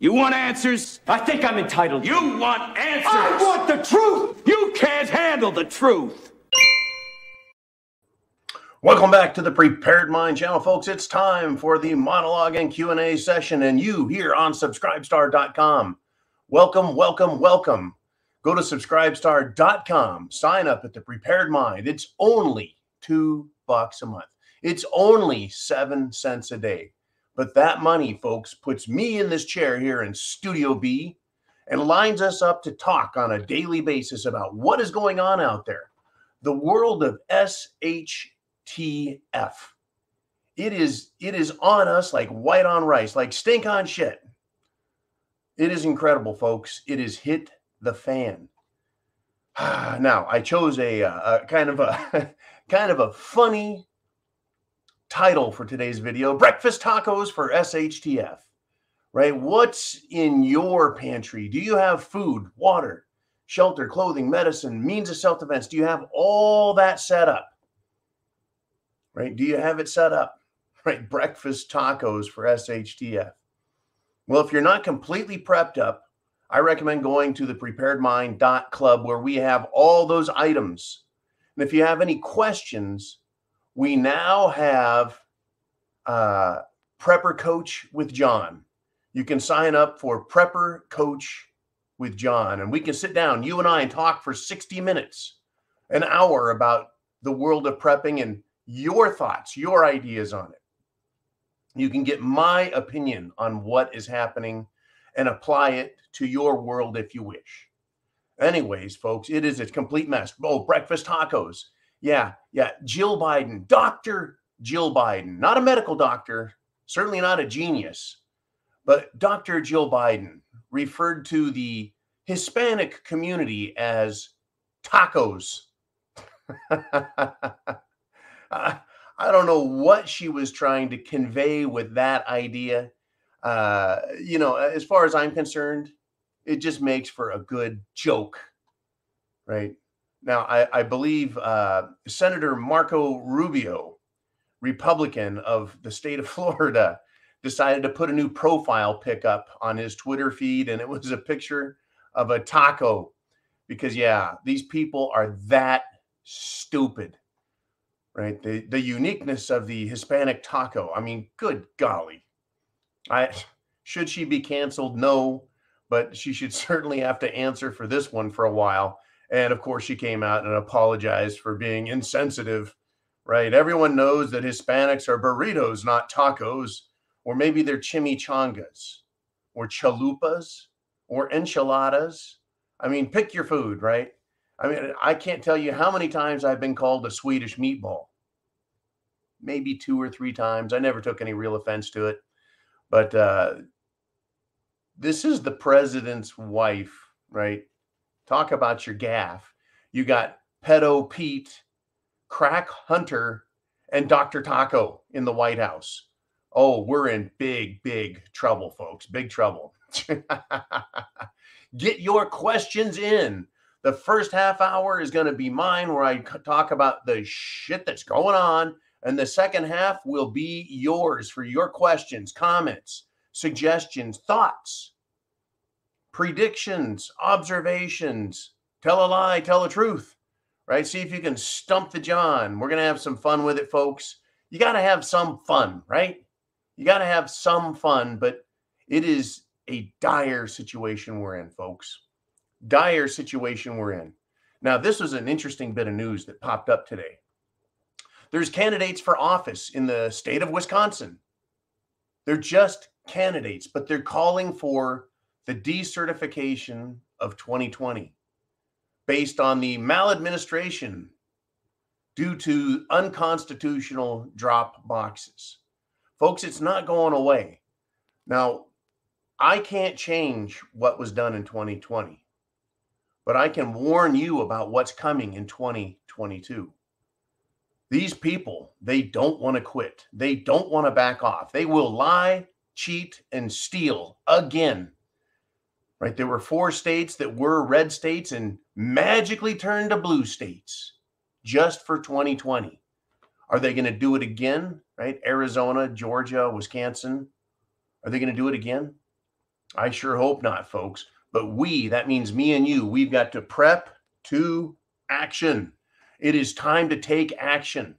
You want answers? I think I'm entitled. You want answers? I want the truth! You can't handle the truth! Welcome back to the Prepared Mind channel, folks. It's time for the monologue and Q&A session, and you here on subscribestar.com. Welcome, welcome, welcome. Go to subscribestar.com. Sign up at the Prepared Mind. It's only $2 a month. It's only 7 cents a day. But that money, folks, puts me in this chair here in Studio B and lines us up to talk on a daily basis about what is going on out there. The world of SHTF. It is on us like white on rice, like stink on shit. It is incredible, folks. It has hit the fan. Now, I chose a kind of a funny title for today's video: breakfast tacos for SHTF, right? What's in your pantry? Do you have food, water, shelter, clothing, medicine, means of self-defense? Do you have all that set up, right? Do you have it set up, right? Breakfast tacos for SHTF. Well, if you're not completely prepped up, I recommend going to the thepreparedmind.club, where we have all those items. And if you have any questions, we now have Prepper Coach with John. You can sign up for Prepper Coach with John, and we can sit down, you and I, and talk for 60 minutes, an hour, about the world of prepping and your thoughts, your ideas on it. You can get my opinion on what is happening and apply it to your world if you wish. Anyways, folks, it is a complete mess. Oh, breakfast tacos. Yeah. Jill Biden, Dr. Jill Biden, not a medical doctor, certainly not a genius, but Dr. Jill Biden referred to the Hispanic community as tacos. I don't know what she was trying to convey with that idea. As far as I'm concerned, it just makes for a good joke, right? Now, I believe Senator Marco Rubio, Republican of the state of Florida, decided to put a new profile pic up on his Twitter feed, and it was a picture of a taco because, yeah, these people are that stupid, right? The uniqueness of the Hispanic taco. I mean, good golly. Should she be canceled? No, but she should certainly have to answer for this one for a while. And of course, she came out and apologized for being insensitive, right? Everyone knows that Hispanics are burritos, not tacos, or maybe they're chimichangas, or chalupas, or enchiladas. I mean, pick your food, right? I mean, I can't tell you how many times I've been called a Swedish meatball. Maybe 2 or 3 times. I never took any real offense to it. But this is the president's wife, right? Talk about your gaffe. You got Pedo Pete, Crack Hunter, and Dr. Taco in the White House. Oh, we're in big, big trouble, folks. Big trouble. Get your questions in. The first half hour is going to be mine, where I talk about the shit that's going on. And the second half will be yours for your questions, comments, suggestions, thoughts, predictions, observations. Tell a lie, tell the truth, right? See if you can stump the John. We're going to have some fun with it, folks. You got to have some fun, right? You got to have some fun, but it is a dire situation we're in, folks. Dire situation we're in. Now, this was an interesting bit of news that popped up today. There's candidates for office in the state of Wisconsin. They're just candidates, but they're calling for the decertification of 2020 based on the maladministration due to unconstitutional drop boxes. Folks, it's not going away. Now, I can't change what was done in 2020, but I can warn you about what's coming in 2022. These people, they don't want to quit. They don't want to back off. They will lie, cheat, and steal again. Right? There were 4 states that were red states and magically turned to blue states just for 2020. Are they going to do it again? Right? Arizona, Georgia, Wisconsin. Are they going to do it again? I sure hope not, folks. But that means me and you, we've got to prep to action. It is time to take action.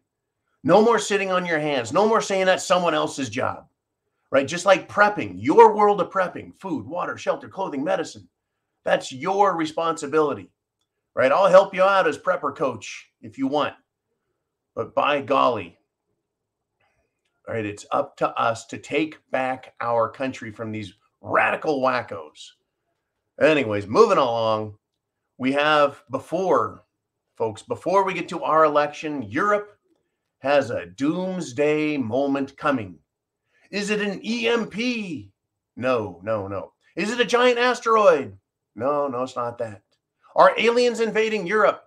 No more sitting on your hands. No more saying that's someone else's job, right? Just like prepping, your world of prepping, food, water, shelter, clothing, medicine. That's your responsibility, right? I'll help you out as prepper coach if you want. But by golly, all right, it's up to us to take back our country from these radical wackos. Anyways, moving along, we have before we get to our election, Europe has a doomsday moment coming. Is it an EMP? No. Is it a giant asteroid? No, it's not that. Are aliens invading Europe?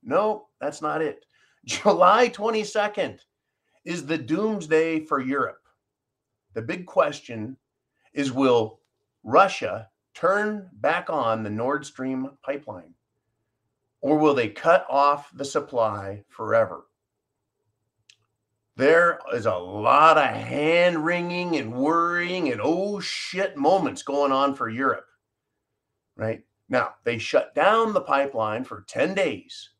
No, that's not it. July 22nd is the doomsday for Europe. The big question is, will Russia turn back on the Nord Stream pipeline? Or will they cut off the supply forever? There is a lot of hand-wringing and worrying and oh shit moments going on for Europe, right? Now, they shut down the pipeline for 10 days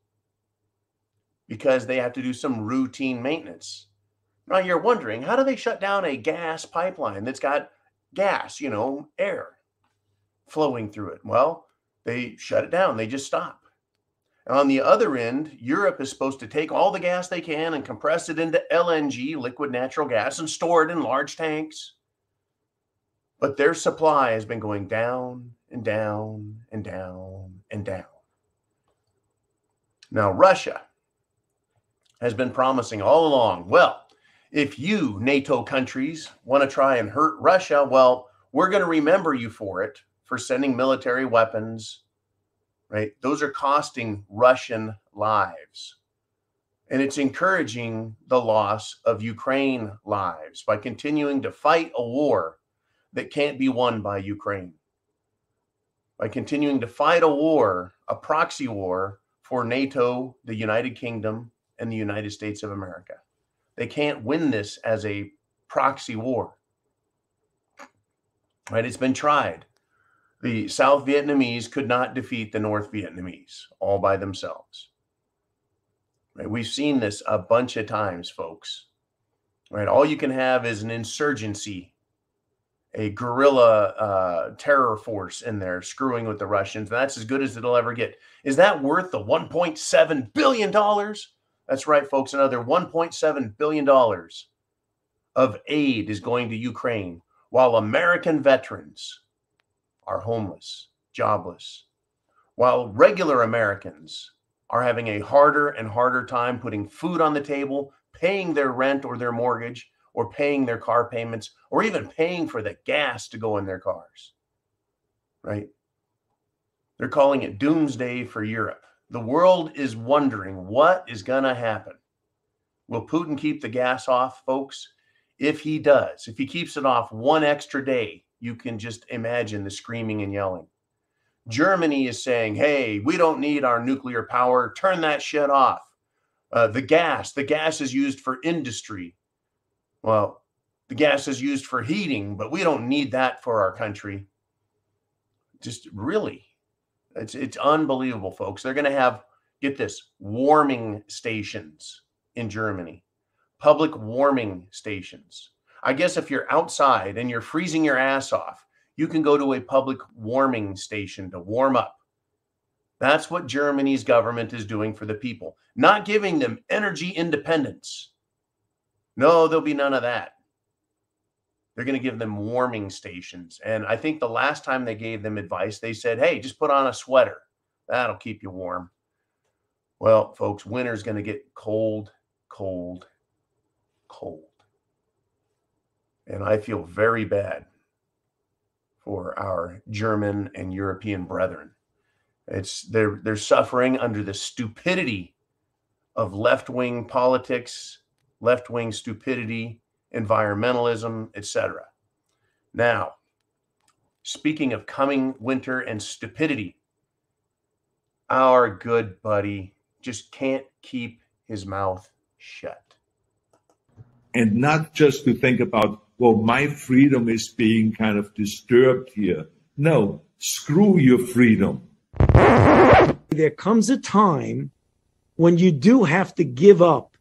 because they have to do some routine maintenance. Now, you're wondering, how do they shut down a gas pipeline that's got gas, air flowing through it? Well, they shut it down. They just stop. And on the other end, Europe is supposed to take all the gas they can and compress it into LNG, liquid natural gas, and store it in large tanks. But their supply has been going down and down and down and down. Now, Russia has been promising all along, well, if you NATO countries want to try and hurt Russia, well, we're going to remember you for it, for sending military weapons, right? Those are costing Russian lives. And it's encouraging the loss of Ukraine lives by continuing to fight a war that can't be won by Ukraine. By continuing to fight a war, a proxy war for NATO, the United Kingdom, and the United States of America. They can't win this as a proxy war, right? It's been tried. The South Vietnamese could not defeat the North Vietnamese all by themselves. Right? We've seen this a bunch of times, folks. Right? All you can have is an insurgency, a guerrilla terror force in there screwing with the Russians. And that's as good as it'll ever get. Is that worth the $1.7 billion? That's right, folks. Another $1.7 billion of aid is going to Ukraine, while American veterans are homeless, jobless, while regular Americans are having a harder and harder time putting food on the table, paying their rent or their mortgage, or paying their car payments, or even paying for the gas to go in their cars, right? They're calling it doomsday for Europe. The world is wondering what is going to happen. Will Putin keep the gas off, folks? If he does, if he keeps it off one extra day, you can just imagine the screaming and yelling. Germany is saying, hey, we don't need our nuclear power. Turn that shit off. The gas is used for industry. Well, the gas is used for heating, but we don't need that for our country. Just really, it's unbelievable, folks. They're going to have, get this, warming stations in Germany, public warming stations. I guess if you're outside and you're freezing your ass off, you can go to a public warming station to warm up. That's what Germany's government is doing for the people, not giving them energy independence. No, there'll be none of that. They're going to give them warming stations. And I think the last time they gave them advice, they said, hey, just put on a sweater. That'll keep you warm. Well, folks, winter's going to get cold, cold, cold. And I feel very bad for our German and European brethren. They're suffering under the stupidity of left-wing politics, left-wing stupidity, environmentalism, etc. Now, speaking of coming winter and stupidity, our good buddy just can't keep his mouth shut. And not just to think about well, my freedom is being kind of disturbed here. No, screw your freedom. There comes a time when you do have to give up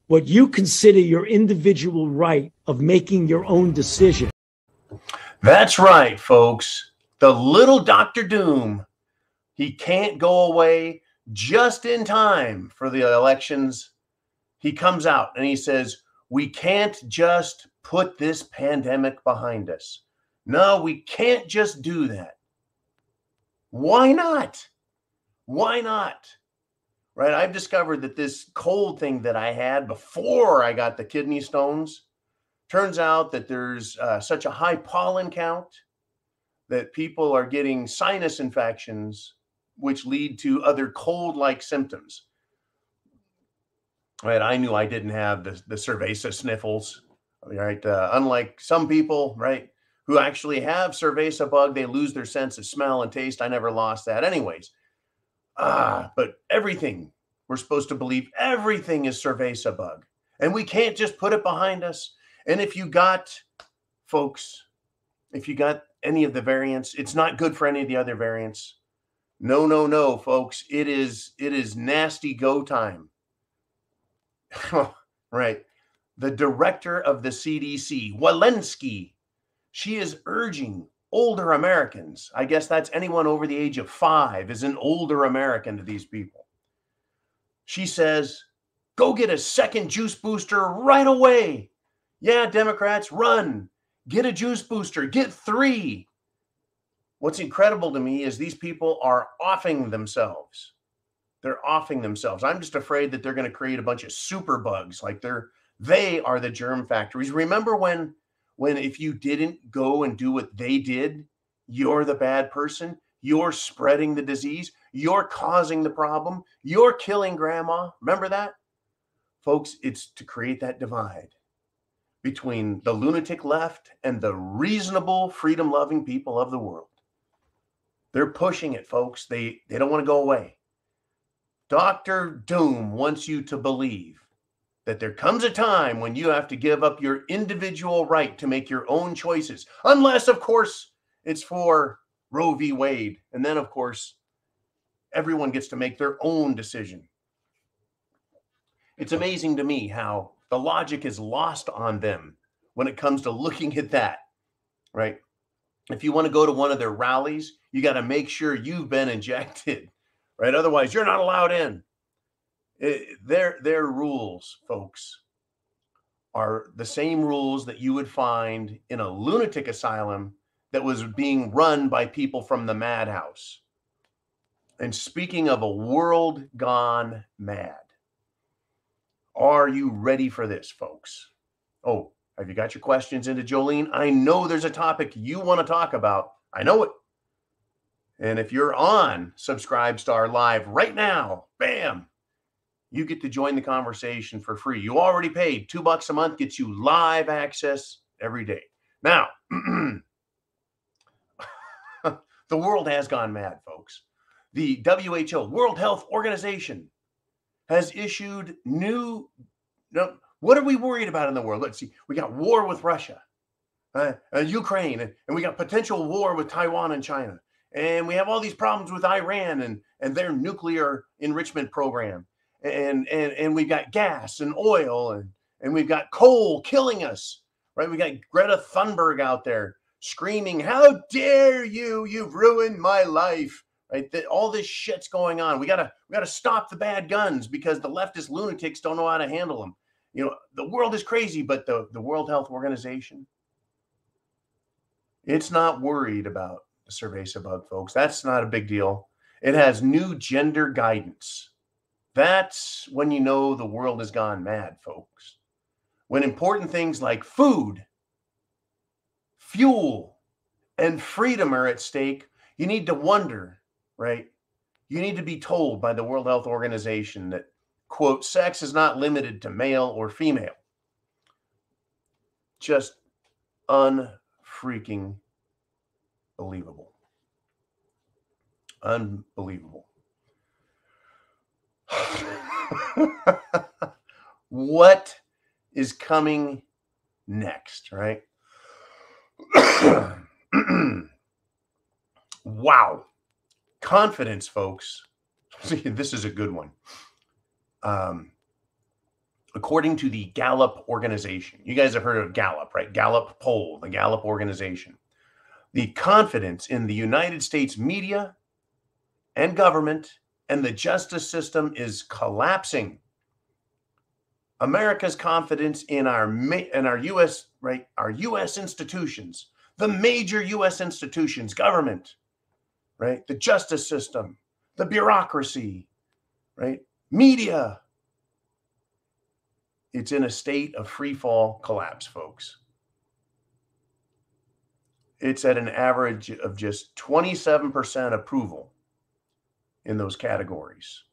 what you consider your individual right of making your own decision. That's right, folks. The little Dr. Doom, he can't go away just in time for the elections. He comes out and he says, we can't just put this pandemic behind us. No, we can't just do that. Why not? Why not? Right? I've discovered that this cold thing that I had before I got the kidney stones, turns out that there's such a high pollen count that people are getting sinus infections, which lead to other cold-like symptoms. Right? I knew I didn't have the cerveza sniffles. Right? Unlike some people, right, who actually have cerveza bug, they lose their sense of smell and taste. I never lost that. Anyways, but everything, we're supposed to believe everything is cerveza bug, and we can't just put it behind us. And if you got, folks, if you got any of the variants, it's not good for any of the other variants. No, no, no, folks. It is nasty go time. Right. The director of the CDC, Walensky, she is urging older Americans, I guess that's anyone over the age of 5 is an older American to these people. She says, go get a second juice booster right away. Yeah, Democrats, run. Get a juice booster. Get 3. What's incredible to me is these people are offing themselves. They're offing themselves. I'm just afraid that they're going to create a bunch of super bugs. Like they are the germ factories. Remember when if you didn't go and do what they did, you're the bad person. You're spreading the disease. You're causing the problem. You're killing grandma. Remember that? Folks, it's to create that divide between the lunatic left and the reasonable, freedom-loving people of the world. They're pushing it, folks. They don't want to go away. Dr. Doom wants you to believe that there comes a time when you have to give up your individual right to make your own choices, unless, of course, it's for Roe v. Wade. And then, of course, everyone gets to make their own decision. It's amazing to me how the logic is lost on them when it comes to looking at that, right? If you want to go to one of their rallies, you got to make sure you've been injected, right? Otherwise, you're not allowed in. Their rules, folks, are the same rules that you would find in a lunatic asylum that was being run by people from the madhouse. And speaking of a world gone mad, are you ready for this, folks? Oh, have you got your questions into Jolene? I know there's a topic you want to talk about. I know it. And if you're on Subscribestar Live right now, bam, you get to join the conversation for free. You already paid $2 a month, gets you live access every day. Now, the world has gone mad, folks. The WHO, World Health Organization, has issued new. What are we worried about in the world? Let's see. We got war with Russia, Ukraine, and we got potential war with Taiwan and China. And we have all these problems with Iran and their nuclear enrichment program. And we've got gas and oil and we've got coal killing us, right? We got Greta Thunberg out there screaming, how dare you? You've ruined my life, right? All this shit's going on. We gotta stop the bad guns because the leftist lunatics don't know how to handle them. You know, the world is crazy, but the World Health Organization, it's not worried about the cerveza bug, folks. That's not a big deal. It has new gender guidance. That's when you know the world has gone mad, folks. When important things like food, fuel, and freedom are at stake, you need to wonder, right? You need to be told by the World Health Organization that, quote, sex is not limited to male or female. Just unfreaking believable. Unbelievable. What is coming next, right? Wow. Confidence, folks. See, this is a good one. According to the Gallup organization, you guys have heard of Gallup, right? Gallup poll, the Gallup organization. The confidence in the United States media and government and the justice system is collapsing. America's confidence in our U.S., right, our U.S. institutions, the major U.S. institutions, government, right, the justice system, the bureaucracy, right, media. It's in a state of free fall collapse, folks. It's at an average of just 27% approval in those categories.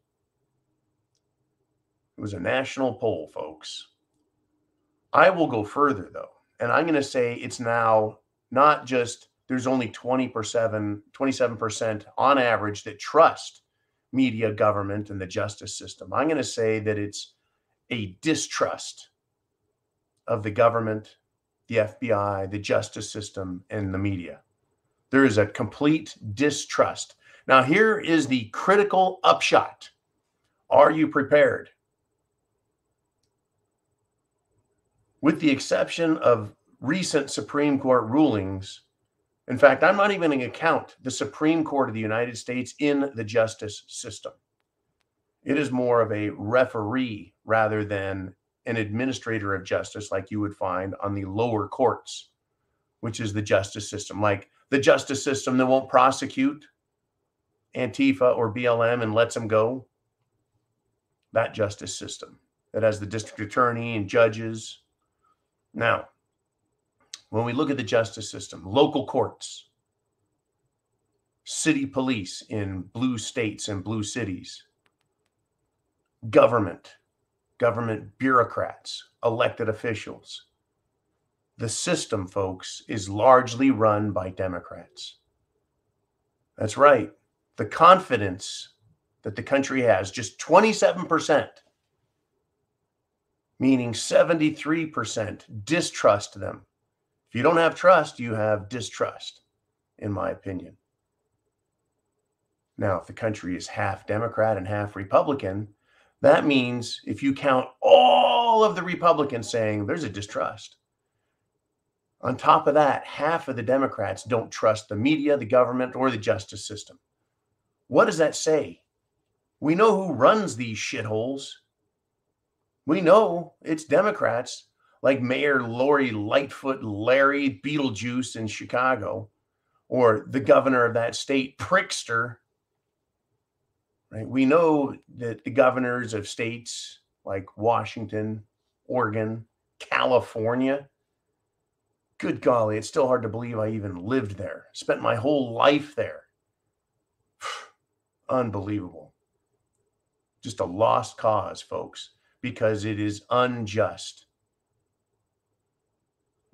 It was a national poll, folks. I will go further, though, and I'm going to say it's now not just there's only 27% on average that trust media, government, and the justice system. I'm going to say that it's a distrust of the government, the FBI, the justice system, and the media. There is a complete distrust. Now, here is the critical upshot. Are you prepared? With the exception of recent Supreme Court rulings, in fact, I'm not even going to count the Supreme Court of the United States in the justice system. It is more of a referee rather than an administrator of justice like you would find on the lower courts, which is the justice system. Like the justice system that won't prosecute Antifa or BLM and lets them go. That justice system that has the district attorney and judges. Now, when we look at the justice system, local courts, city police in blue states and blue cities, government bureaucrats, elected officials. The system, folks, is largely run by Democrats. That's right. The confidence that the country has, just 27%, meaning 73% distrust them. If you don't have trust, you have distrust, in my opinion. Now, if the country is half Democrat and half Republican, that means if you count all of the Republicans saying there's a distrust, on top of that, half of the Democrats don't trust the media, the government, or the justice system. What does that say? We know who runs these shitholes. We know it's Democrats like Mayor Lori Lightfoot Larry Beetlejuice in Chicago, or the governor of that state, Prickster. Right? We know that the governors of states like Washington, Oregon, California, good golly, it's still hard to believe I even lived there. Spent my whole life there. Unbelievable. Just a lost cause, folks, because it is unjust.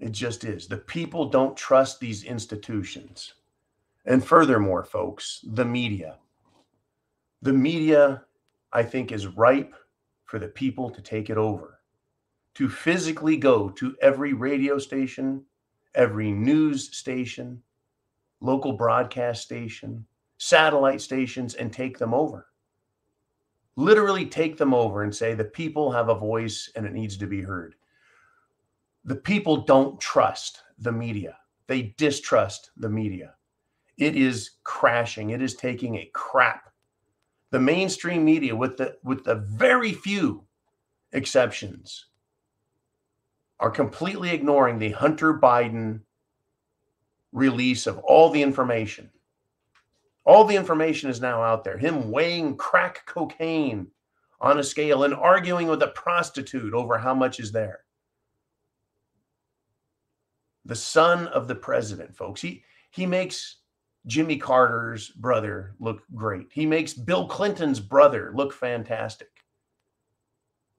It just is. The people don't trust these institutions. And furthermore, folks, the media. The media, I think, is ripe for the people to take it over, to physically go to every radio station, every news station, local broadcast station, satellite stations, and take them over. Literally take them over and say the people have a voice and it needs to be heard. The people don't trust the media. They distrust the media. It is crashing. It is taking a crap. The mainstream media, with the very few exceptions, are completely ignoring the Hunter Biden release of all the information. All the information is now out there. Him weighing crack cocaine on a scale and arguing with a prostitute over how much is there. The son of the president, folks. He makes Jimmy Carter's brother look great. He makes Bill Clinton's brother look fantastic.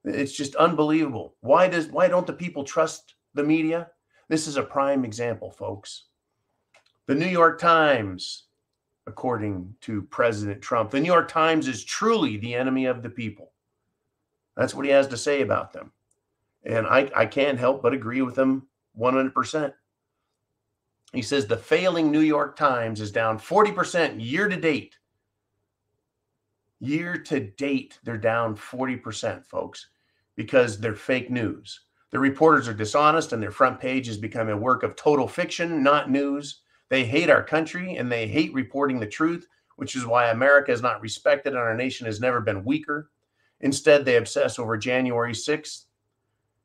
It's just unbelievable. Why don't the people trust the media? This is a prime example, folks. The New York Times, according to President Trump, the New York Times is truly the enemy of the people. That's what he has to say about them. And I can't help but agree with him 100%. He says the failing New York Times is down 40% year to date. Year to date, they're down 40%, folks, because they're fake news. The reporters are dishonest and their front page has become a work of total fiction, not news. They hate our country and they hate reporting the truth, which is why America is not respected and our nation has never been weaker. Instead, they obsess over January 6th,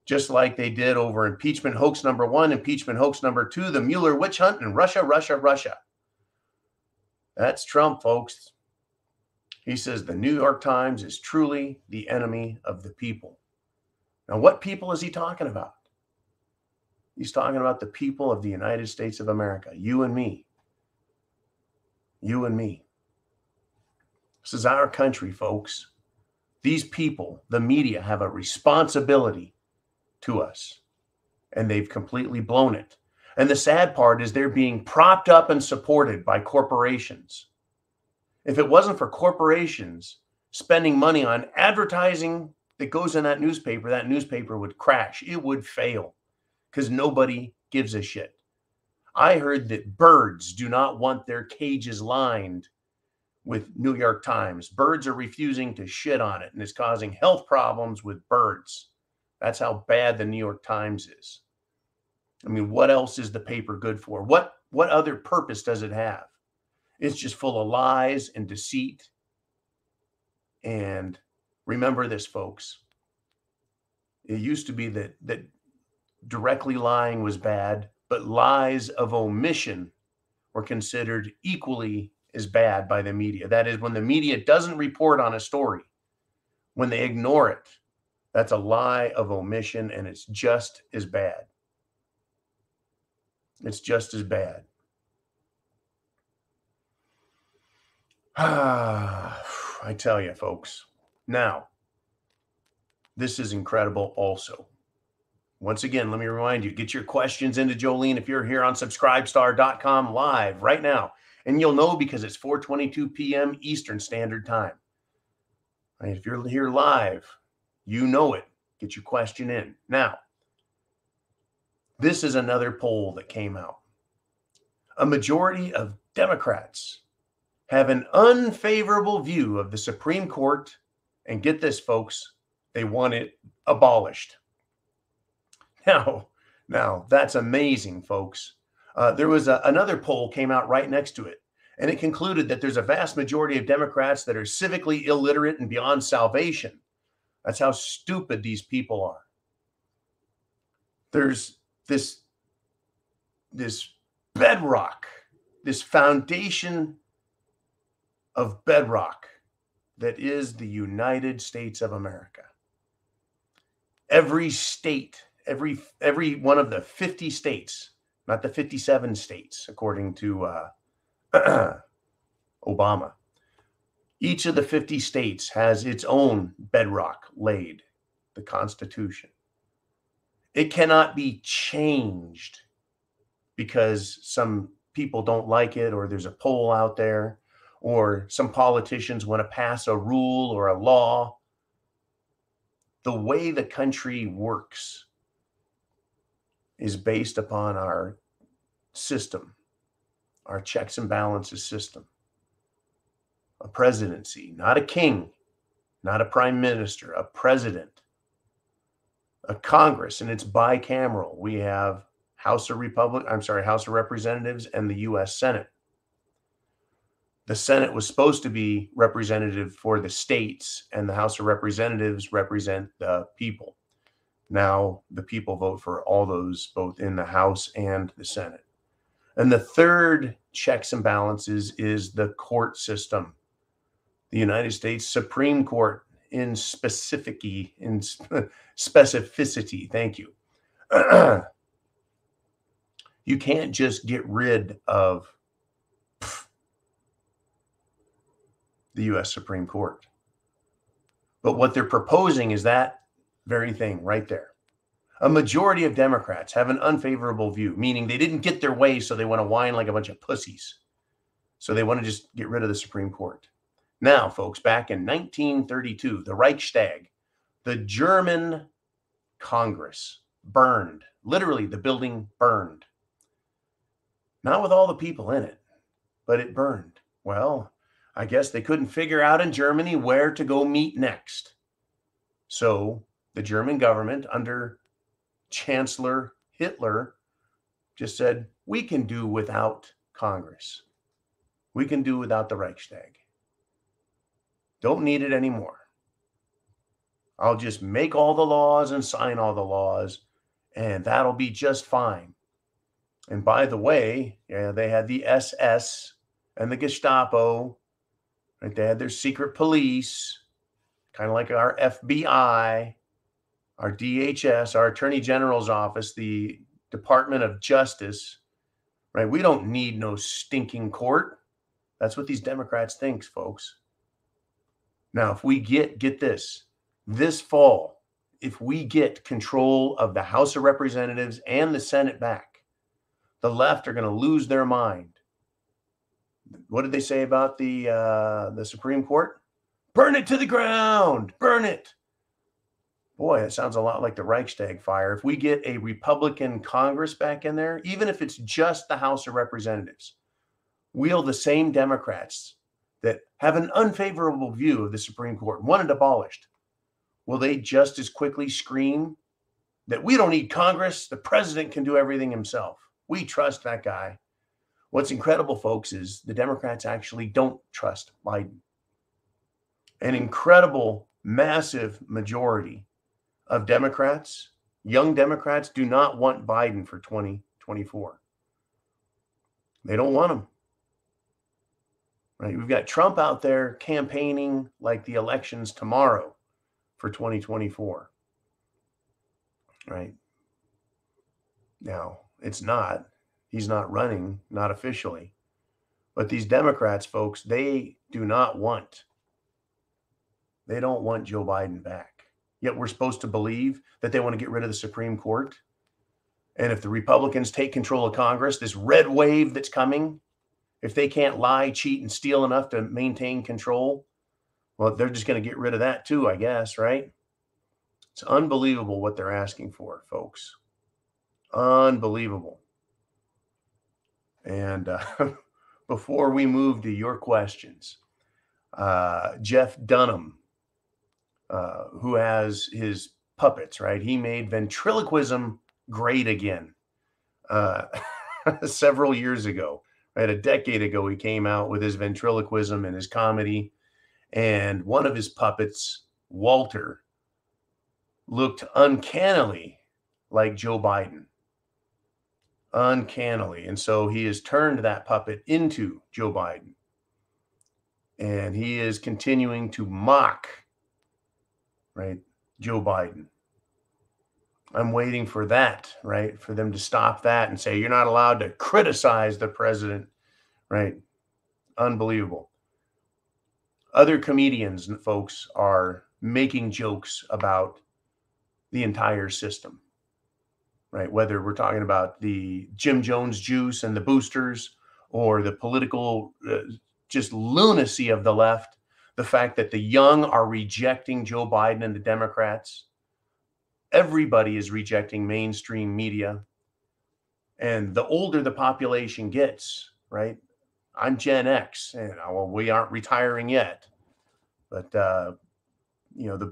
just like they did over impeachment hoax number 1, impeachment hoax number 2, the Mueller witch hunt, and Russia, Russia, Russia. That's Trump, folks. He says the New York Times is truly the enemy of the people. Now, what people is he talking about? He's talking about the people of the United States of America, you and me. You and me. This is our country, folks. These people, the media, have a responsibility to us, and they've completely blown it. And the sad part is they're being propped up and supported by corporations. If it wasn't for corporations spending money on advertising that goes in that newspaper would crash. It would fail because nobody gives a shit. I heard that birds do not want their cages lined with New York Times. Birds are refusing to shit on it, and it's causing health problems with birds. That's how bad the New York Times is. I mean, what else is the paper good for? What other purpose does it have? It's just full of lies and deceit. And remember this, folks. It used to be that directly lying was bad, but lies of omission were considered equally as bad by the media. That is, when the media doesn't report on a story, when they ignore it, that's a lie of omission, and it's just as bad. It's just as bad. I tell you, folks. Now, this is incredible also. Once again, let me remind you, get your questions into Jolene if you're here on subscribestar.com live right now. And you'll know because it's 4:22 p.m. Eastern Standard Time. And if you're here live, you know it. Get your question in. Now, this is another poll that came out. A majority of Democrats have an unfavorable view of the Supreme Court. And get this, folks, they want it abolished. Now, that's amazing, folks. There was another poll came out right next to it, and it concluded that there's a vast majority of Democrats that are civically illiterate and beyond salvation. That's how stupid these people are. There's this bedrock, this foundation of bedrock that is the United States of America. Every state, every one of the 50 states, not the 57 states, according to Obama. Each of the 50 states has its own bedrock laid, the Constitution. It cannot be changed because some people don't like it, or there's a poll out there, or some politicians want to pass a rule or a law. The way the country works is based upon our system, our checks and balances system. A presidency, not a king, not a prime minister, a president, a Congress, and it's bicameral. We have House of Representatives and the U.S. Senate. The Senate was supposed to be representative for the states, and the House of Representatives represent the people. Now the people vote for all those, both in the House and the Senate. And the third checks and balances is the court system. The United States Supreme Court in specificity. Thank you. You can't just get rid of the U.S. Supreme Court. But what they're proposing is that very thing right there. A majority of Democrats have an unfavorable view, meaning they didn't get their way, so they want to whine like a bunch of pussies. So they want to just get rid of the Supreme Court. Now, folks, back in 1932, the Reichstag, the German Congress, burned. Literally, the building burned. Not with all the people in it, but it burned. Well, I guess they couldn't figure out in Germany where to go meet next. So the German government under Chancellor Hitler just said, we can do without Congress. We can do without the Reichstag. Don't need it anymore. I'll just make all the laws and sign all the laws, and that'll be just fine. And by the way, they had the SS and the Gestapo, right? They had their secret police, kind of like our FBI, our DHS, our Attorney General's office, the Department of Justice, right? We don't need no stinking court. That's what these Democrats think, folks. Now, if we get this fall, if we get control of the House of Representatives and the Senate back, the left are going to lose their mind. What did they say about the Supreme Court? Burn it to the ground. Burn it. Boy, it sounds a lot like the Reichstag fire. If we get a Republican Congress back in there, even if it's just the House of Representatives, will the same Democrats that have an unfavorable view of the Supreme Court, want it abolished, will they just as quickly scream that we don't need Congress, the president can do everything himself? We trust that guy. What's incredible, folks, is the Democrats actually don't trust Biden. An incredible, massive majority of Democrats, young Democrats, do not want Biden for 2024. They don't want him. Right? We've got Trump out there campaigning like the election's tomorrow for 2024. Right? Now, it's not. He's not running, not officially. But these Democrats, folks, they don't want Joe Biden back. Yet we're supposed to believe that they want to get rid of the Supreme Court. And if the Republicans take control of Congress, this red wave that's coming, if they can't lie, cheat, and steal enough to maintain control, well, they're just going to get rid of that too, I guess, right? It's unbelievable what they're asking for, folks. Unbelievable. And before we move to your questions, Jeff Dunham, who has his puppets, right? He made ventriloquism great again several years ago, right? A decade ago, he came out with his ventriloquism and his comedy. And one of his puppets, Walter, looked uncannily like Joe Biden. Uncannily. And so he has turned that puppet into Joe Biden. And he is continuing to mock, right, Joe Biden. I'm waiting for that, right, for them to stop that and say, you're not allowed to criticize the president, right? Unbelievable. Other comedians, folks, are making jokes about the entire system, right? Whether we're talking about the Jim Jones juice and the boosters, or the political just lunacy of the left, the fact that the young are rejecting Joe Biden and the Democrats. Everybody is rejecting mainstream media. And the older the population gets, right? I'm Gen X, and well, we aren't retiring yet, but the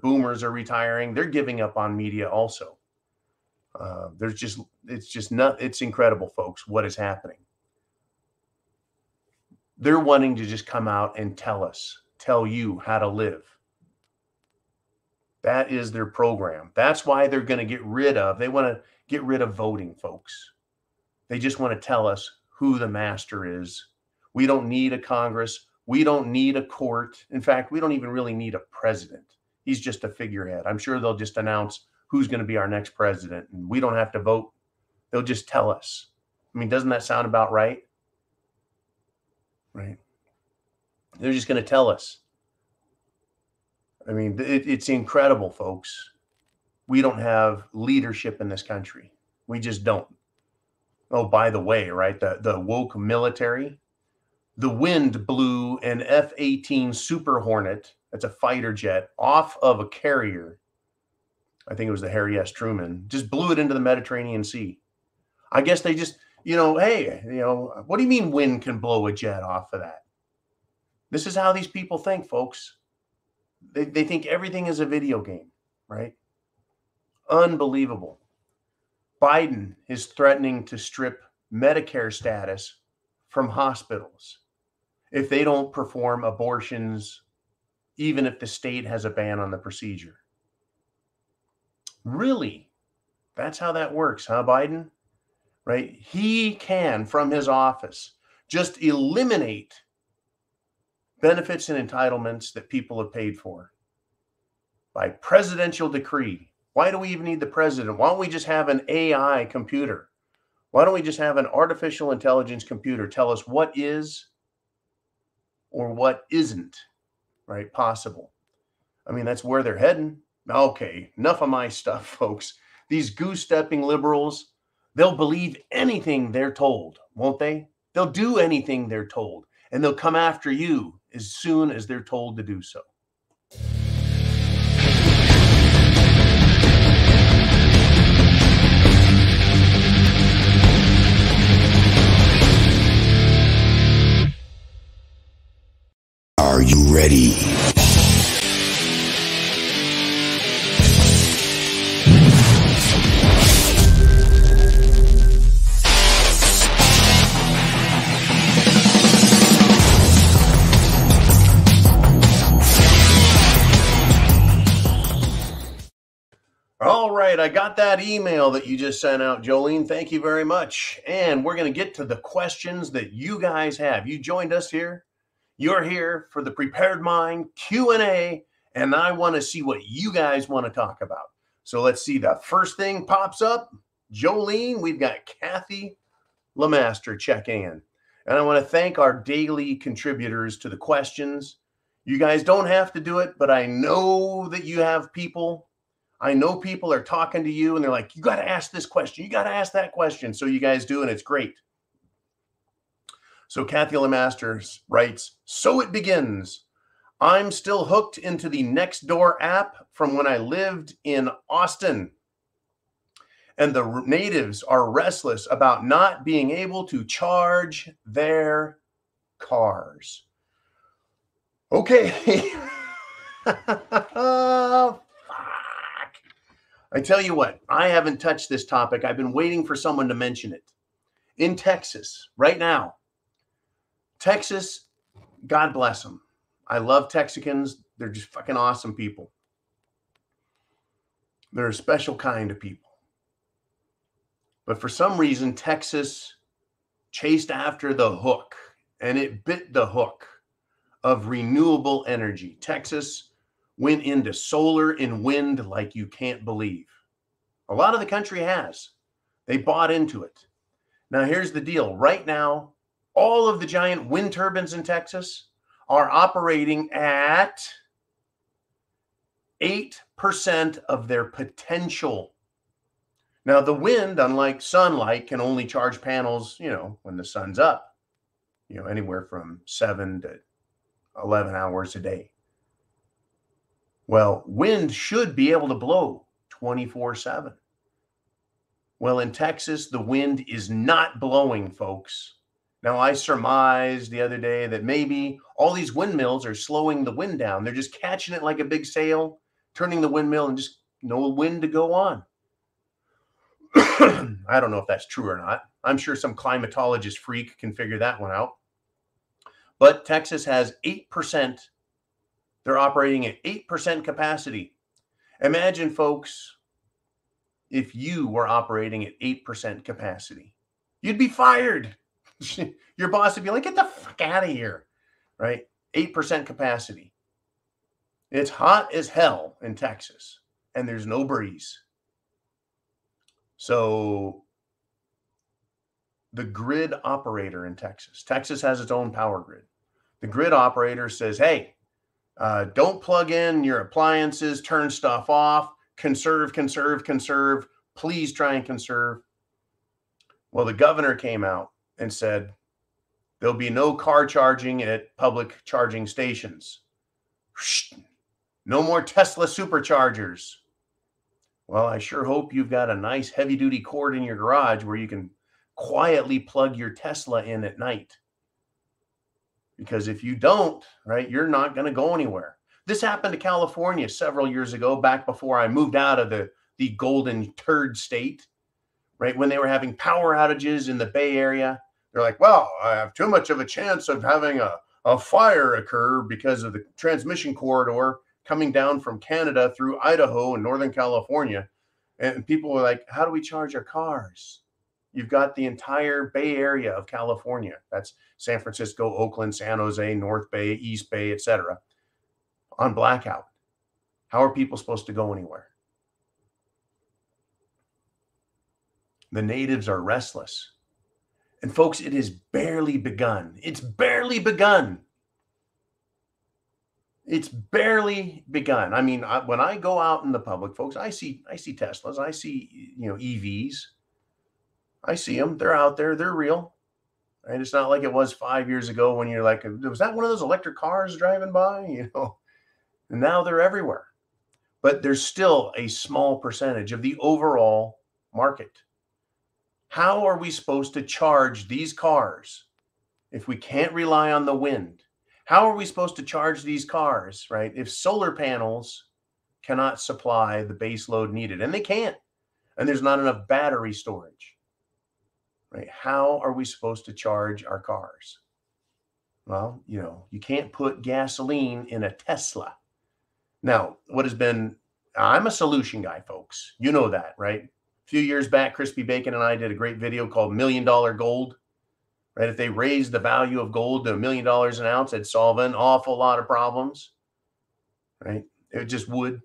boomers are retiring. They're giving up on media also. It's incredible, folks, what is happening. They're wanting to just come out and tell you how to live. That is their program. That's why they're going to they want to get rid of voting, folks. They just want to tell us who the master is. We don't need a Congress. We don't need a court. In fact, we don't even really need a president. He's just a figurehead. I'm sure they'll just announce who's going to be our next president, and we don't have to vote. They'll just tell us. I mean, doesn't that sound about right? Right. They're just going to tell us. I mean, it's incredible, folks. We don't have leadership in this country. We just don't. Oh, by the way, right, the woke military, the wind blew an F-18 Super Hornet, that's a fighter jet, off of a carrier. I think it was the Harry S. Truman, just blew it into the Mediterranean Sea. I guess they just, hey, what do you mean wind can blow a jet off of that? This is how these people think, folks. They think everything is a video game, right? Unbelievable. Biden is threatening to strip Medicare status from hospitals if they don't perform abortions, even if the state has a ban on the procedure. Really? That's how that works, huh, Biden? Right? He can, from his office, just eliminate benefits and entitlements that people have paid for by presidential decree. Why do we even need the president? Why don't we just have an AI computer? Why don't we just have an artificial intelligence computer tell us what is or what isn't, right, possible? I mean, that's where they're heading. Okay, enough of my stuff, folks. These goose-stepping liberals, they'll believe anything they're told, won't they? They'll do anything they're told, and they'll come after you as soon as they're told to do so. Are you ready? All right, I got that email that you just sent out, Jolene. Thank you very much. And we're going to get to the questions that you guys have. You joined us here. You're here for the Prepared Mind Q&A, and I want to see what you guys want to talk about. So let's see. The first thing pops up. Jolene, we've got Kathy Lemaster checking in. And I want to thank our daily contributors to the questions. You guys don't have to do it, but I know that you have people. I know people are talking to you, and they're like, you got to ask this question. You got to ask that question. So you guys do, and it's great. So Kathy Lemaster writes, so it begins. I'm still hooked into the Nextdoor app from when I lived in Austin. And the natives are restless about not being able to charge their cars. Okay. Oh, fuck. I tell you what, I haven't touched this topic. I've been waiting for someone to mention it. In Texas, right now, Texas, God bless them. I love Texicans. They're just fucking awesome people. They're a special kind of people. But for some reason, Texas chased after the hook, and it bit the hook of renewable energy. Texas went into solar and wind like you can't believe. A lot of the country has. They bought into it. Now, here's the deal. Right now, all of the giant wind turbines in Texas are operating at 8% of their potential. Now, the wind, unlike sunlight, can only charge panels, when the sun's up, anywhere from 7 to 11 hours a day. Well, wind should be able to blow 24/7. Well, in Texas, the wind is not blowing, folks. Now, I surmised the other day that maybe all these windmills are slowing the wind down. They're just catching it like a big sail, turning the windmill, and just no wind to go on. I don't know if that's true or not. I'm sure some climatologist freak can figure that one out. But Texas has 8%. They're operating at 8% capacity. Imagine, folks, if you were operating at 8% capacity. You'd be fired. Your boss would be like, get the fuck out of here, right? 8% capacity. It's hot as hell in Texas, and there's no breeze. So the grid operator in Texas has its own power grid. The grid operator says, hey, don't plug in your appliances, turn stuff off, conserve. Please try and conserve. Well, the governor came out and said, there'll be no car charging at public charging stations. No more Tesla superchargers. Well, I sure hope you've got a nice heavy-duty cord in your garage where you can quietly plug your Tesla in at night. Because if you don't, right, you're not going to go anywhere. This happened to California several years ago, back before I moved out of the golden turd state, right? When they were having power outages in the Bay Area, they're like, well, I have too much of a chance of having a fire occur because of the transmission corridor coming down from Canada through Idaho and Northern California. And people were like, how do we charge our cars? You've got the entire Bay Area of California. That's San Francisco, Oakland, San Jose, North Bay, East Bay, etc. on blackout. How are people supposed to go anywhere? The natives are restless. And folks, it has barely begun. It's barely begun. It's barely begun. I mean, when I go out in the public, folks, I see Teslas. I see, EVs. I see them. They're out there. They're real. Right? It's not like it was 5 years ago when you're like, was that one of those electric cars driving by? And now they're everywhere. But there's still a small percentage of the overall market. How are we supposed to charge these cars if we can't rely on the wind? How are we supposed to charge these cars, right, if solar panels cannot supply the base load needed? And they can't. And there's not enough battery storage. Right? How are we supposed to charge our cars? Well, you can't put gasoline in a Tesla. Now, I'm a solution guy, folks. You know that, right? A few years back, Crispy Bacon and I did a great video called $1 Million Gold. Right? If they raised the value of gold to $1 million an ounce, it'd solve an awful lot of problems. Right? It just would.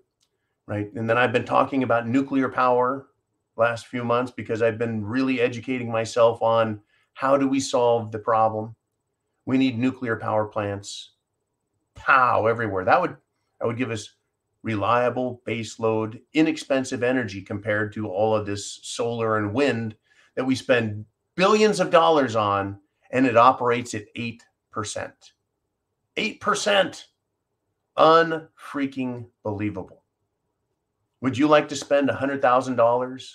Right? And then I've been talking about nuclear power last few months because I've been really educating myself on how do we solve the problem. We need nuclear power plants, everywhere. That would give us reliable baseload, inexpensive energy compared to all of this solar and wind that we spend billions of dollars on, and it operates at 8%. 8%. Unfreaking believable. Would you like to spend $100,000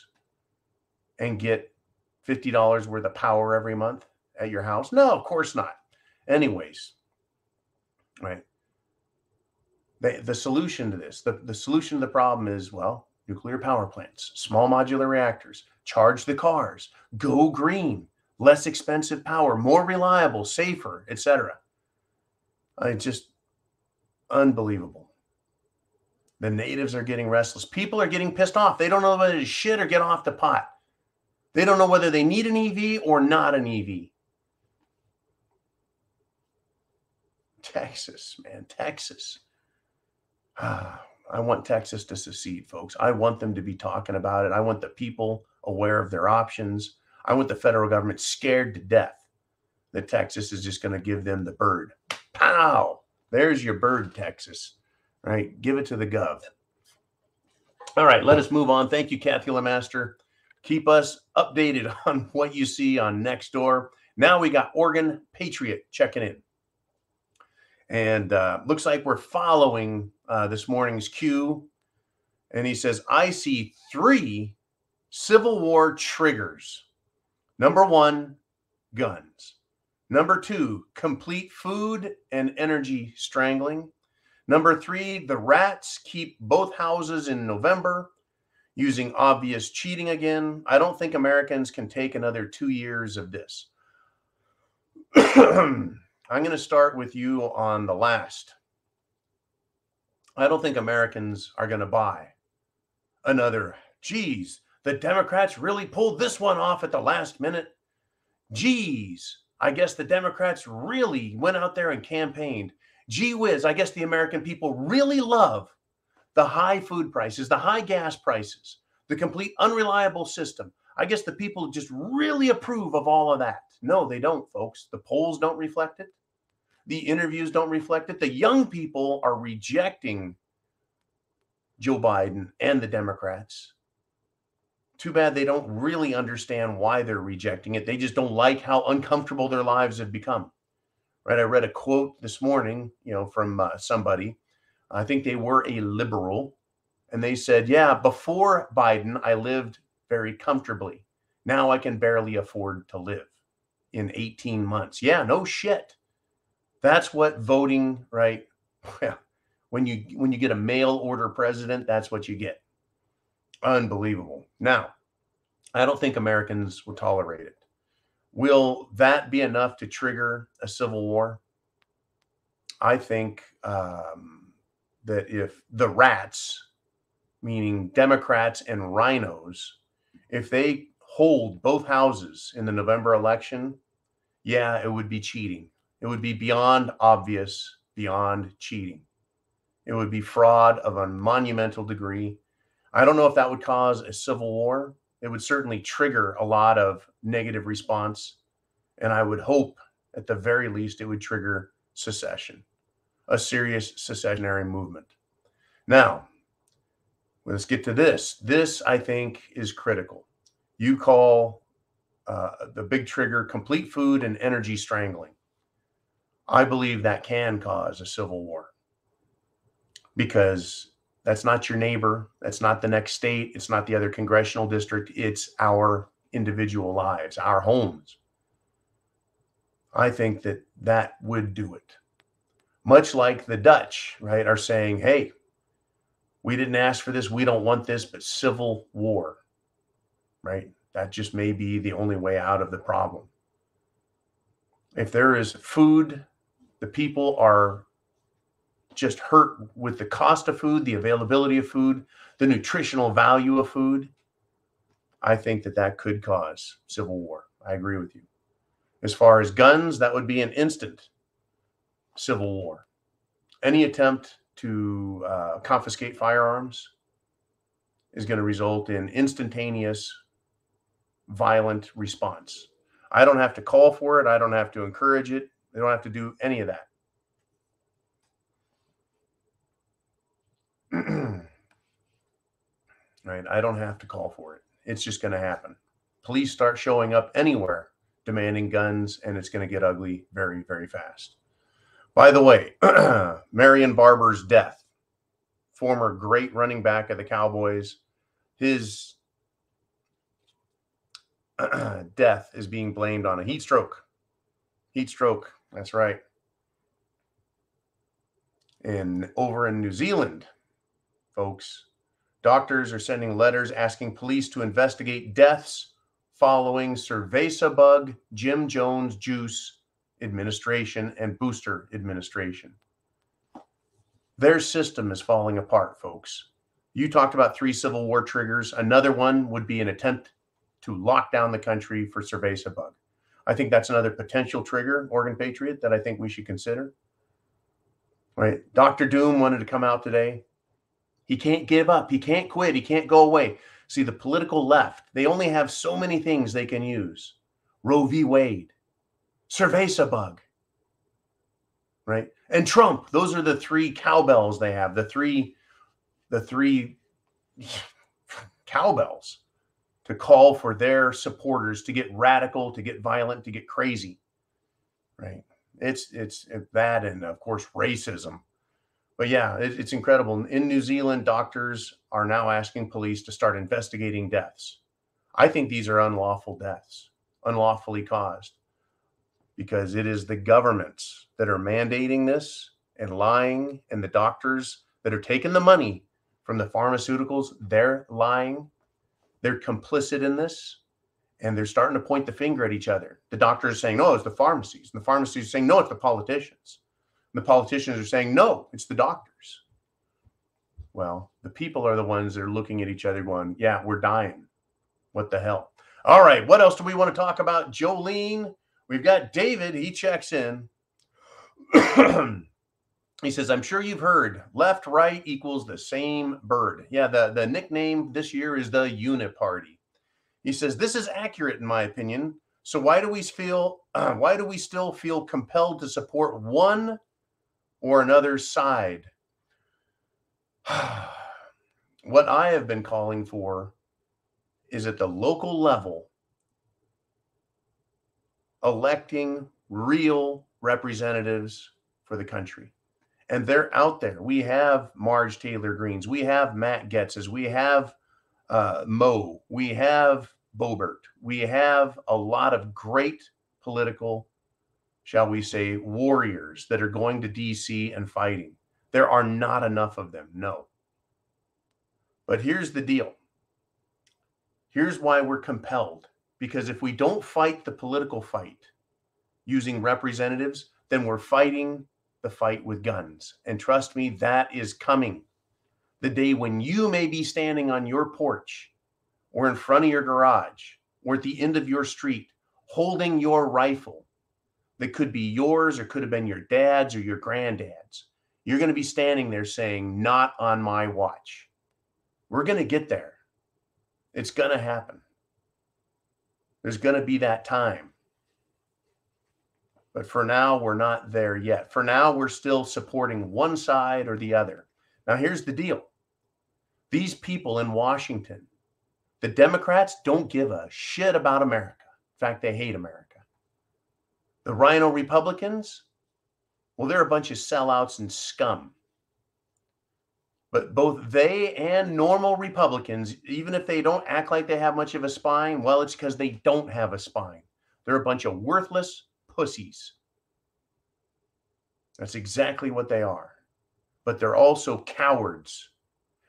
and get $50 worth of power every month at your house? No, of course not. Anyways, right? The solution to this, the solution to the problem is, nuclear power plants, small modular reactors, charge the cars, go green, less expensive power, more reliable, safer, etc. It's just unbelievable. The natives are getting restless. People are getting pissed off. They don't know whether to shit or get off the pot. They don't know whether they need an EV or not an EV. Texas, man, Texas. I want Texas to secede, folks. I want them to be talking about it. I want the people aware of their options. I want the federal government scared to death that Texas is just going to give them the bird. Pow! There's your bird, Texas. Right? Give it to the gov. All right, let us move on. Thank you, Kathy LeMaster. Keep us updated on what you see on Nextdoor. Now we got Oregon Patriot checking in. And looks like we're following this morning's cue. And he says, I see 3 Civil War triggers. Number 1, guns. Number 2, complete food and energy strangling. Number 3, the rats keep both houses in November, using obvious cheating again. I don't think Americans can take another 2 years of this. I'm going to start with you on the last. I don't think Americans are going to buy another, geez, the Democrats really pulled this one off at the last minute. Geez, I guess the Democrats really went out there and campaigned. Gee whiz, I guess the American people really love the high food prices, the high gas prices, the complete unreliable system. I guess the people just really approve of all of that. No, they don't, folks. The polls don't reflect it. The interviews don't reflect it. The young people are rejecting Joe Biden and the Democrats. Too bad they don't really understand why they're rejecting it. They just don't like how uncomfortable their lives have become. Right? I read a quote this morning, from somebody. I think they were a liberal. And they said, yeah, before Biden, I lived very comfortably. Now I can barely afford to live in 18 months. Yeah, no shit. That's what voting, right? When you get a mail order president, that's what you get. Unbelievable. Now, I don't think Americans will tolerate it. Will that be enough to trigger a civil war? I think that if the rats, meaning Democrats and rhinos, if they hold both houses in the November election, yeah, it would be cheating. It would be beyond obvious, beyond cheating. It would be fraud of a monumental degree. I don't know if that would cause a civil war. It would certainly trigger a lot of negative response. And I would hope, at the very least, it would trigger secession, a serious secessionary movement. Now, let's get to this. This, I think, is critical. You call the big trigger complete food and energy strangling. I believe that can cause a civil war because that's not your neighbor. That's not the next state. It's not the other congressional district. It's our individual lives, our homes. I think that that would do it. Much like the Dutch, right, are saying, hey, we didn't ask for this. We don't want this, but civil war, right? That just may be the only way out of the problem. If there is food, the people are just hurt with the cost of food, the availability of food, the nutritional value of food. I think that that could cause civil war. I agree with you. As far as guns, that would be an instant civil war. Any attempt to confiscate firearms is going to result in instantaneous violent response. I don't have to call for it. I don't have to encourage it. They don't have to do any of that. Right? I don't have to call for it. It's just going to happen. Police start showing up anywhere demanding guns, and it's going to get ugly very, very fast. By the way, Marion Barber's death, former great running back of the Cowboys, his death is being blamed on a heat stroke. Heat stroke, that's right. And over in New Zealand, folks, doctors are sending letters asking police to investigate deaths following cerveza bug, Jim Jones juice administration, and booster administration. Their system is falling apart, folks. You talked about 3 Civil War triggers. Another one would be an attempt to lock down the country for cerveza bug. I think that's another potential trigger, Oregon Patriot, that I think we should consider. Right? Dr. Doom wanted to come out today. He can't give up. He can't quit. He can't go away. See, the political left, they only have so many things they can use. Roe v. Wade, cerveza bug, right? And Trump. Those are the 3 cowbells they have, the three cowbells to call for their supporters to get radical, to get violent, to get crazy, right? It's that, and of course racism. But yeah, it's incredible. In New Zealand, doctors are now asking police to start investigating deaths. I think these are unlawful deaths, unlawfully caused, because it is the governments that are mandating this and lying, and the doctors that are taking the money from the pharmaceuticals, they're lying. They're complicit in this, and they're starting to point the finger at each other. The doctors are saying, no, it's the pharmacies. And the pharmacies are saying, no, it's the politicians. And the politicians are saying, no, it's the doctors. Well, the people are the ones that are looking at each other going, yeah, we're dying. What the hell? All right, what else do we want to talk about? Jolene, we've got David. He checks in. He says, I'm sure you've heard left, right equals the same bird. Yeah, the nickname this year is the Uniparty. He says, this is accurate in my opinion. So why do we still feel compelled to support one or another side? What I have been calling for is at the local level, electing real representatives for the country. And they're out there. We have Marge Taylor Greens. We have Matt Getzes. We have Mo. We have Boebert. We have a lot of great political, shall we say, warriors that are going to DC and fighting. There are not enough of them, no. But here's the deal. Here's why we're compelled. Because if we don't fight the political fight using representatives, then we're fighting the fight with guns. And trust me, that is coming. The day when you may be standing on your porch or in front of your garage or at the end of your street holding your rifle that could be yours or could have been your dad's or your granddad's. You're going to be standing there saying, not on my watch. We're going to get there. It's going to happen. There's going to be that time. But for now, we're not there yet. For now, we're still supporting one side or the other. Now, here's the deal. These people in Washington, the Democrats don't give a shit about America. In fact, they hate America. The Rhino Republicans, well, they're a bunch of sellouts and scum. But both they and normal Republicans, even if they don't act like they have much of a spine, well, it's because they don't have a spine. They're a bunch of worthless pussies. That's exactly what they are. But they're also cowards.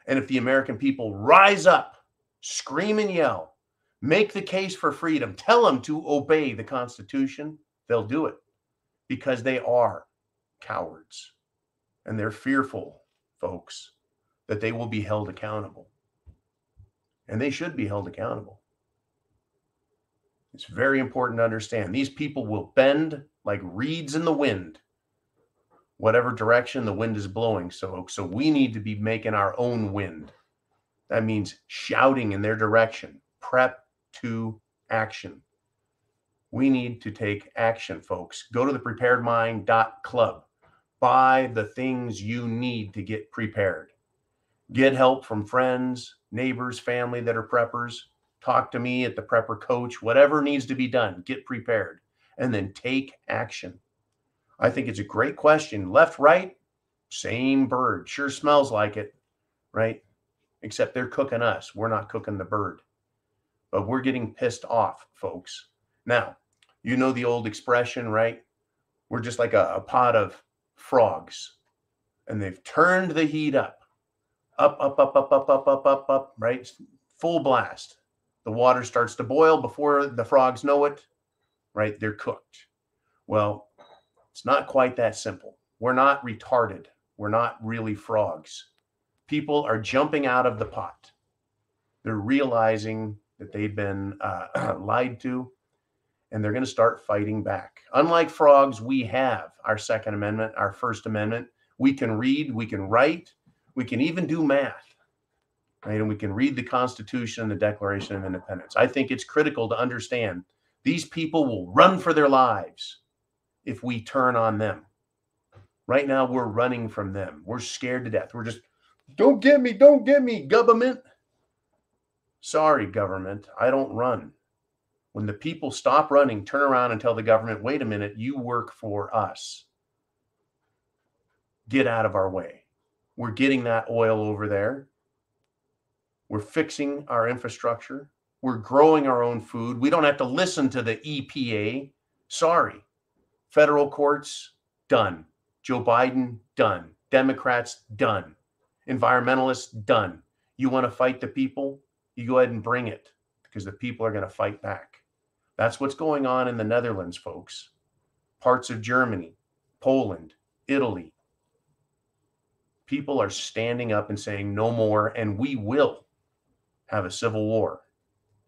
And if the American people rise up, scream and yell, make the case for freedom, tell them to obey the Constitution, they'll do it because they are cowards. And they're fearful, folks, that they will be held accountable. And they should be held accountable. It's very important to understand. These people will bend like reeds in the wind, whatever direction the wind is blowing. So we need to be making our own wind. That means shouting in their direction. Prep to action. We need to take action, folks. Go to thepreparedmind.club. Buy the things you need to get prepared. Get help from friends, neighbors, family that are preppers. Talk to me at the Prepper Coach. Whatever needs to be done, get prepared. And then take action. I think it's a great question. Left, right, same bird. Sure smells like it, right? Except they're cooking us. We're not cooking the bird. But we're getting pissed off, folks. Now, you know the old expression, right? We're just like a pot of frogs. And they've turned the heat up. Up, right? Full blast. The water starts to boil before the frogs know it, right? They're cooked. Well, it's not quite that simple. We're not retarded. We're not really frogs. People are jumping out of the pot. They're realizing that they've been lied to, and they're going to start fighting back. Unlike frogs, we have our Second Amendment, our First Amendment. We can read, we can write, we can even do math, right? And we can read the Constitution and the Declaration of Independence. I think it's critical to understand these people will run for their lives if we turn on them. Right now, we're running from them. We're scared to death. We're just, don't get me, government. Sorry, government, I don't run. When the people stop running, turn around and tell the government, wait a minute, you work for us. Get out of our way. We're getting that oil over there. We're fixing our infrastructure. We're growing our own food. We don't have to listen to the EPA. Sorry. Federal courts, done. Joe Biden, done. Democrats, done. Environmentalists, done. You want to fight the people? You go ahead and bring it, because the people are going to fight back. That's what's going on in the Netherlands, folks. Parts of Germany, Poland, Italy. People are standing up and saying no more, and we will have a civil war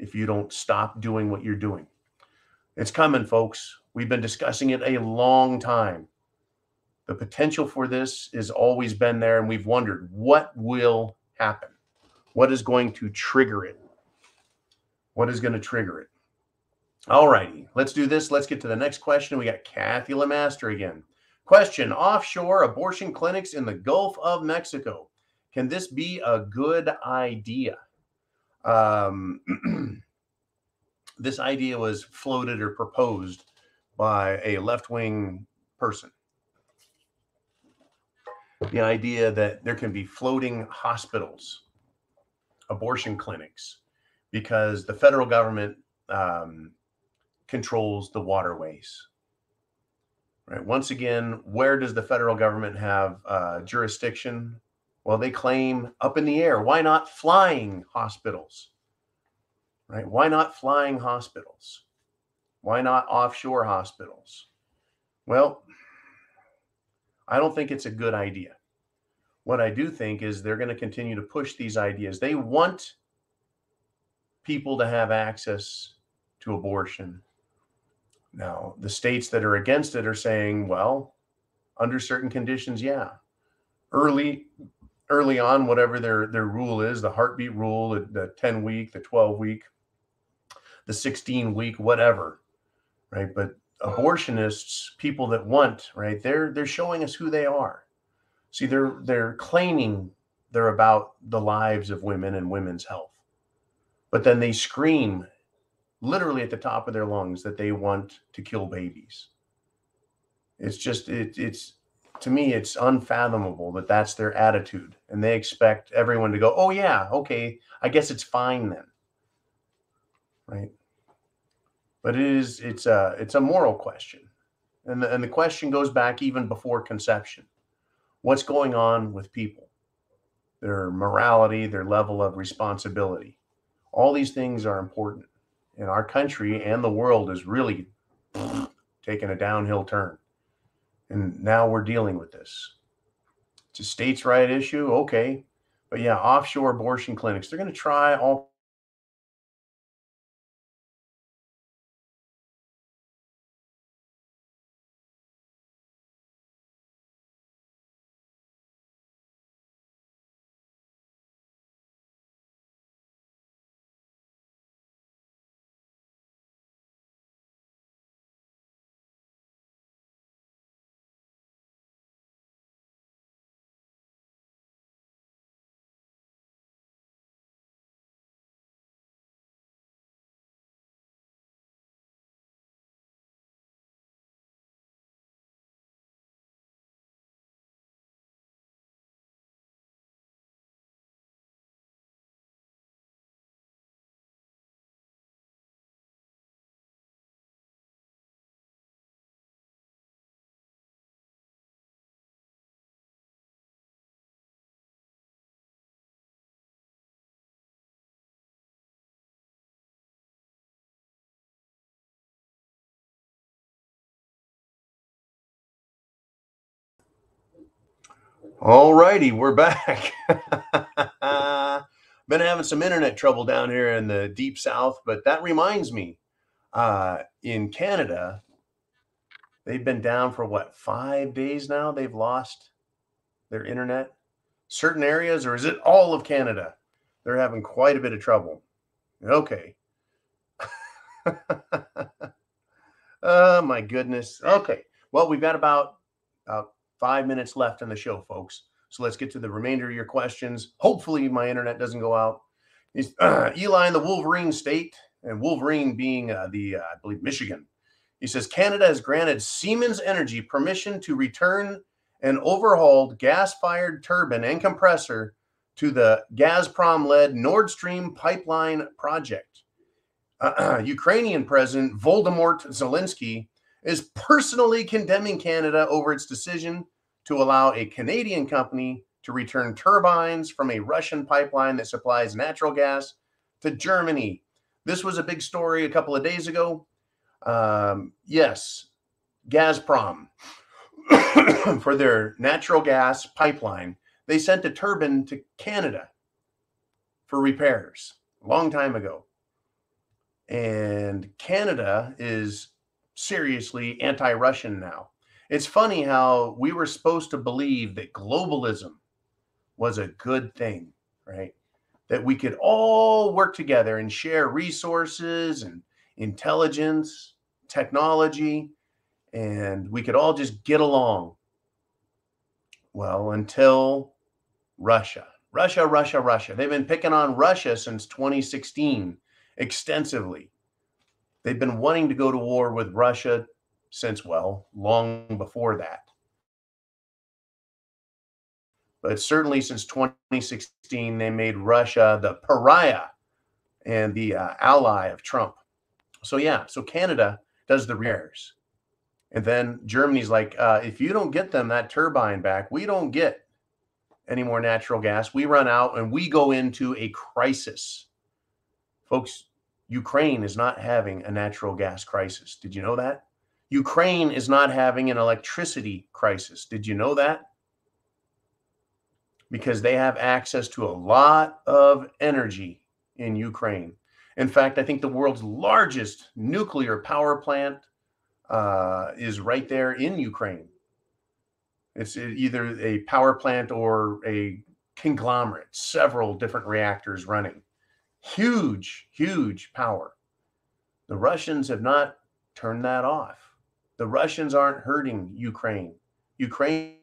if you don't stop doing what you're doing. It's coming, folks. We've been discussing it a long time. The potential for this has always been there, and we've wondered what will happen. What is going to trigger it? What is going to trigger it? All righty, let's do this. Let's get to the next question. We got Kathy Lemaster again. Question, offshore abortion clinics in the Gulf of Mexico. Can this be a good idea? This idea was floated or proposed by a left-wing person. The idea that there can be floating hospitals, abortion clinics, because the federal government controls the waterways. Right. Once again, where does the federal government have jurisdiction? Well, they claim up in the air. Why not flying hospitals? Right? Why not flying hospitals? Why not offshore hospitals? Well, I don't think it's a good idea. What I do think is they're going to continue to push these ideas. They want people to have access to abortion. Now, the states that are against it are saying, well, under certain conditions, yeah. Early on, whatever their rule is, the heartbeat rule, the 10-week, the 12-week, the 16-week, whatever, right? But abortionists, people that want, right, they're showing us who they are. See, they're claiming they're about the lives of women and women's health. But then they scream literally at the top of their lungs that they want to kill babies. It's just, it's to me, it's unfathomable that that's their attitude. And they expect everyone to go, oh yeah, okay, I guess it's fine then. Right? But it's a moral question. And the question goes back even before conception. What's going on with people? Their morality, their level of responsibility. All these things are important. And our country and the world is really taking a downhill turn. And now we're dealing with this. It's a states' right issue, okay. But yeah, offshore abortion clinics, they're going to try all. All righty, we're back. Been having some internet trouble down here in the deep south, but that reminds me, in Canada, they've been down for what, 5 days now? They've lost their internet. Certain areas, or is it all of Canada? They're having quite a bit of trouble. Okay. Oh my goodness. Okay. Well, we've got about 5 minutes left in the show, folks. So let's get to the remainder of your questions. Hopefully my internet doesn't go out. Eli in the Wolverine state, and Wolverine being I believe, Michigan. He says, Canada has granted Siemens Energy permission to return an overhauled gas-fired turbine and compressor to the Gazprom-led Nord Stream pipeline project. Ukrainian President Volodymyr Zelensky is personally condemning Canada over its decision to allow a Canadian company to return turbines from a Russian pipeline that supplies natural gas to Germany. This was a big story a couple of days ago. Yes, Gazprom, for their natural gas pipeline, they sent a turbine to Canada for repairs a long time ago. And Canada is seriously anti-Russian now. It's funny how we were supposed to believe that globalism was a good thing, right? That we could all work together and share resources and intelligence, technology, and we could all just get along. Well, until Russia. They've been picking on Russia since 2016 extensively. They've been wanting to go to war with Russia since, well, long before that. But certainly since 2016, they made Russia the pariah and the ally of Trump. So yeah, so Canada does the repairs. And then Germany's like, if you don't get them that turbine back, we don't get any more natural gas. We run out and we go into a crisis. Folks, Ukraine is not having a natural gas crisis. Did you know that? Ukraine is not having an electricity crisis. Did you know that? Because they have access to a lot of energy in Ukraine. In fact, I think the world's largest nuclear power plant is right there in Ukraine. It's either a power plant or a conglomerate, several different reactors running. Huge, huge power. The Russians have not turned that off. The Russians aren't hurting Ukraine. Ukraine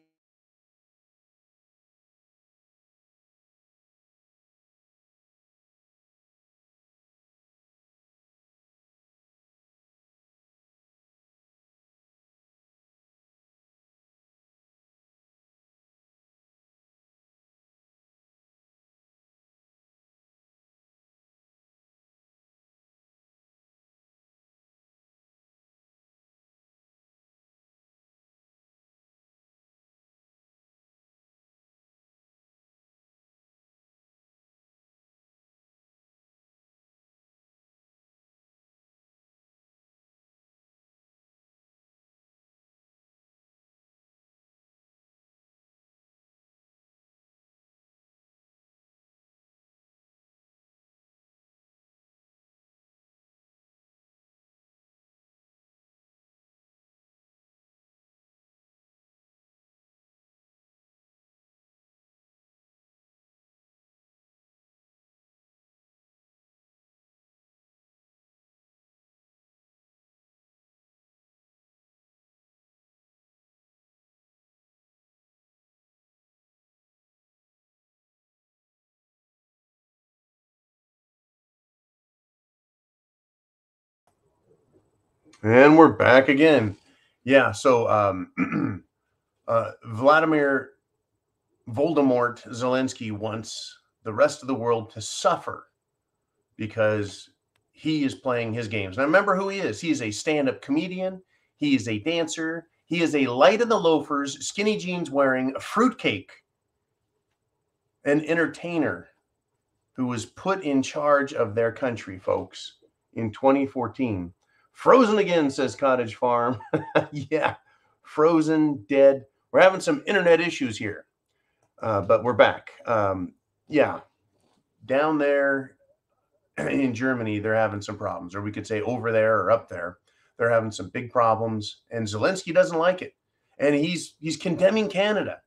And we're back again. Yeah, so Vladimir Voldemort Zelensky wants the rest of the world to suffer because he is playing his games. Now remember who he is. He is a stand-up comedian. He is a dancer. He is a light in the loafers, skinny jeans wearing, a fruitcake, an entertainer who was put in charge of their country, folks, in 2014. Frozen again, says Cottage Farm. Yeah, frozen, dead. We're having some internet issues here, but we're back. Yeah, down there in Germany, they're having some problems, or we could say over there or up there. They're having some big problems, and Zelensky doesn't like it, and he's condemning Canada.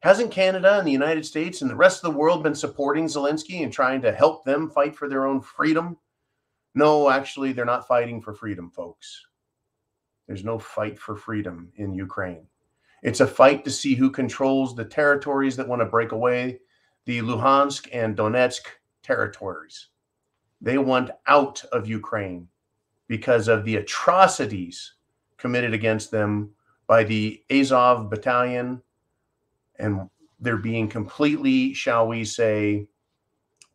Hasn't Canada and the United States and the rest of the world been supporting Zelensky and trying to help them fight for their own freedom? No, actually, they're not fighting for freedom, folks. There's no fight for freedom in Ukraine. It's a fight to see who controls the territories that want to break away, the Luhansk and Donetsk territories. They want out of Ukraine because of the atrocities committed against them by the Azov battalion, and they're being completely, shall we say,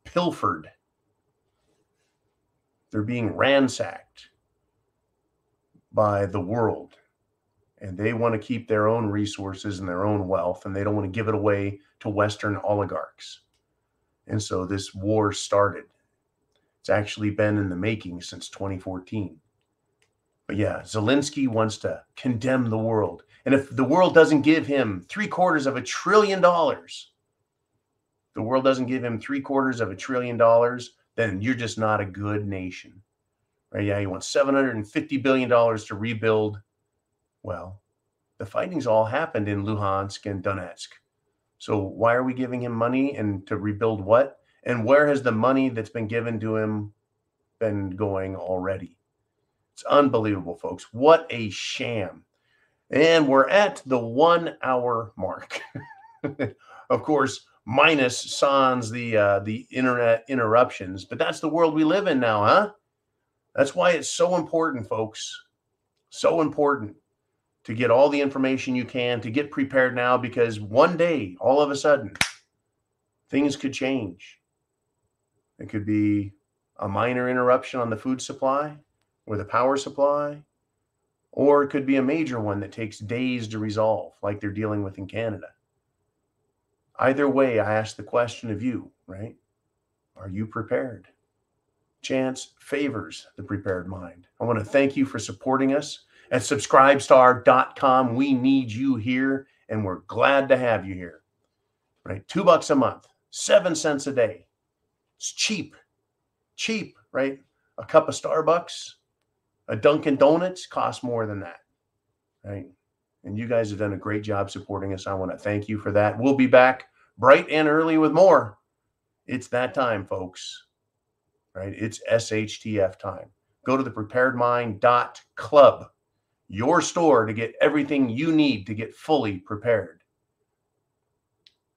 pilfered. They're being ransacked by the world, and they want to keep their own resources and their own wealth, and they don't want to give it away to Western oligarchs. And so this war started. It's actually been in the making since 2014. But yeah, Zelensky wants to condemn the world. And if the world doesn't give him $750 billion, the world doesn't give him $750 billion, then you're just not a good nation. Right? Yeah, he wants $750 billion to rebuild. Well, the fighting's all happened in Luhansk and Donetsk. So why are we giving him money and to rebuild what? And where has the money that's been given to him been going already? It's unbelievable, folks. What a sham. And we're at the 1 hour mark. Of course, minus sans the internet interruptions, but that's the world we live in now, huh? That's why it's so important, folks. So important to get all the information you can, to get prepared now, because one day, all of a sudden, things could change. It could be a minor interruption on the food supply or the power supply, or it could be a major one that takes days to resolve, like they're dealing with in Canada. Either way, I ask the question of you, right? Are you prepared? Chance favors the prepared mind. I want to thank you for supporting us at subscribestar.com. We need you here, and we're glad to have you here, right? $2 a month, 7 cents a day. It's cheap, right? A cup of Starbucks, a Dunkin' Donuts costs more than that, right? And you guys have done a great job supporting us. I want to thank you for that. We'll be back bright and early with more. It's that time, folks, right? It's SHTF time. Go to thepreparedmind.club, your store, to get everything you need to get fully prepared.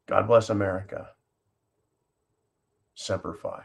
God bless America. Semper Fi.